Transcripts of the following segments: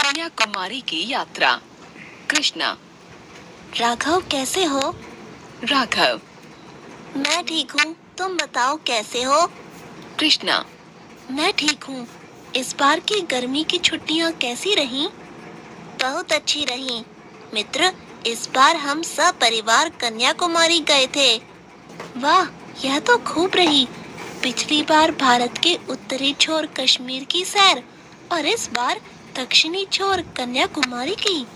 कन्याकुमारी की यात्रा। कृष्णा। राघव, कैसे हो? राघव। मैं ठीक हूँ, तुम बताओ कैसे हो? कृष्णा। मैं ठीक हूँ। इस बार की गर्मी की छुट्टियाँ कैसी रहीं? बहुत अच्छी रहीं। मित्र, इस बार हम सब परिवार कन्याकुमारी गए थे। वाह, यह तो खूब रही। पिछली बार भारत के उत्तरी छोर कश्मीर की सैर और इस बार दक्षिणी छोर कन्याकुमारी की।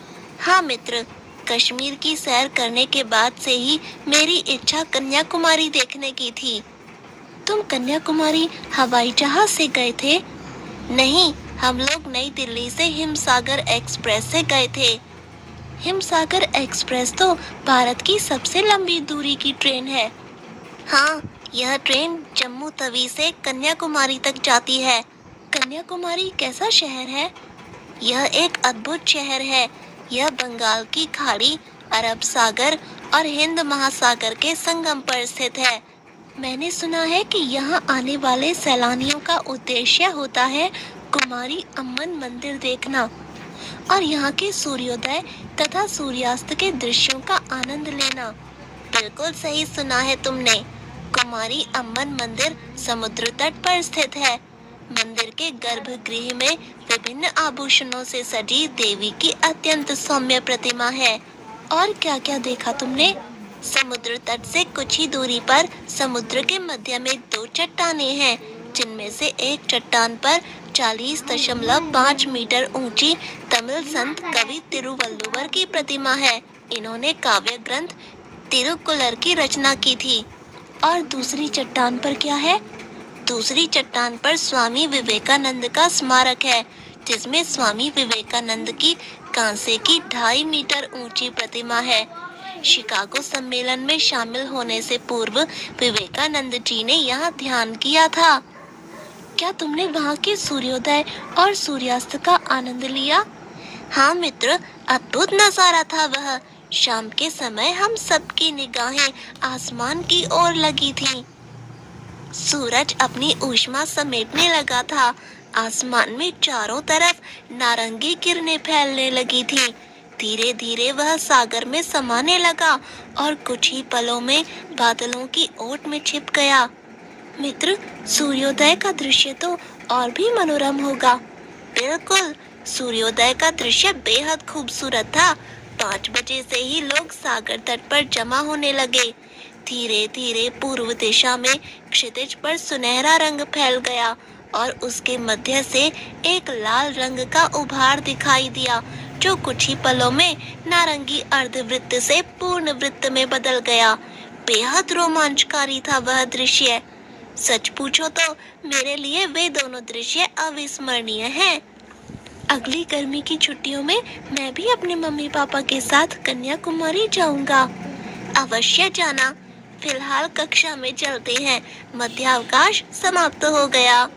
हाँ मित्र, कश्मीर की सैर करने के बाद से ही मेरी इच्छा कन्याकुमारी देखने की थी। तुम कन्याकुमारी हवाई जहाज से गए थे? नहीं, हम लोग नई दिल्ली से हिमसागर एक्सप्रेस से गए थे। हिमसागर एक्सप्रेस तो भारत की सबसे लंबी दूरी की ट्रेन है। हाँ, यह ट्रेन जम्मू तवी से कन्याकुमारी तक जाती है। कन्याकुमारी कैसा शहर है? यह एक अद्भुत शहर है। यह बंगाल की खाड़ी, अरब सागर और हिंद महासागर के संगम पर स्थित है। मैंने सुना है कि यहाँ आने वाले सैलानियों का उद्देश्य होता है कुमारी अम्मन मंदिर देखना और यहाँ के सूर्योदय तथा सूर्यास्त के दृश्यों का आनंद लेना। बिल्कुल सही सुना है तुमने। कुमारी अम्मन मंदिर समुद्र तट पर स्थित है। मंदिर के गर्भगृह में विभिन्न आभूषणों से सजी देवी की अत्यंत सौम्य प्रतिमा है। और क्या-क्या देखा तुमने? समुद्र तट से कुछ ही दूरी पर समुद्र के मध्य में दो चट्टानें हैं, जिनमें से एक चट्टान पर 40.5 मीटर ऊंची तमिल संत कवि तिरुवल्लुवर की प्रतिमा है। इन्होंने काव्य ग्रंथ तिरुकुलर की रचना की थी। और दूसरी चट्टान पर क्या है? दूसरी चट्टान पर स्वामी विवेकानंद का स्मारक है, जिसमें स्वामी विवेकानंद की कांसे की 2.5 मीटर ऊंची प्रतिमा है। शिकागो सम्मेलन में शामिल होने से पूर्व विवेकानंद जी ने यहाँ ध्यान किया था। क्या तुमने वहाँ के सूर्योदय और सूर्यास्त का आनंद लिया? हाँ मित्र, अद्भुत नजारा था वह। शाम के समय हम सबकी निगाहें आसमान की ओर लगी थीं। सूरज अपनी ऊष्मा समेटने लगा था। आसमान में चारों तरफ नारंगी किरणें फैलने लगी थीं। धीरे धीरे वह सागर में समाने लगा और कुछ ही पलों में बादलों की ओट में छिप गया। मित्र, सूर्योदय का दृश्य तो और भी मनोरम होगा। बिल्कुल, सूर्योदय का दृश्य बेहद खूबसूरत था। 5 बजे से ही लोग सागर तट पर जमा होने लगे। धीरे धीरे पूर्व दिशा में क्षितिज पर सुनहरा रंग फैल गया और उसके मध्य से एक लाल रंग का उभार दिखाई दिया, जो कुछ ही पलों में नारंगी अर्धवृत्त से पूर्ण वृत्त में बदल गया। बेहद रोमांचकारी था वह दृश्य। सच पूछो तो मेरे लिए वे दोनों दृश्य अविस्मरणीय हैं। अगली गर्मी की छुट्टियों में मैं भी अपने मम्मी पापा के साथ कन्याकुमारी जाऊंगा। अवश्य जाना। फिलहाल कक्षा में चलते हैं, मध्यावकाश समाप्त हो गया।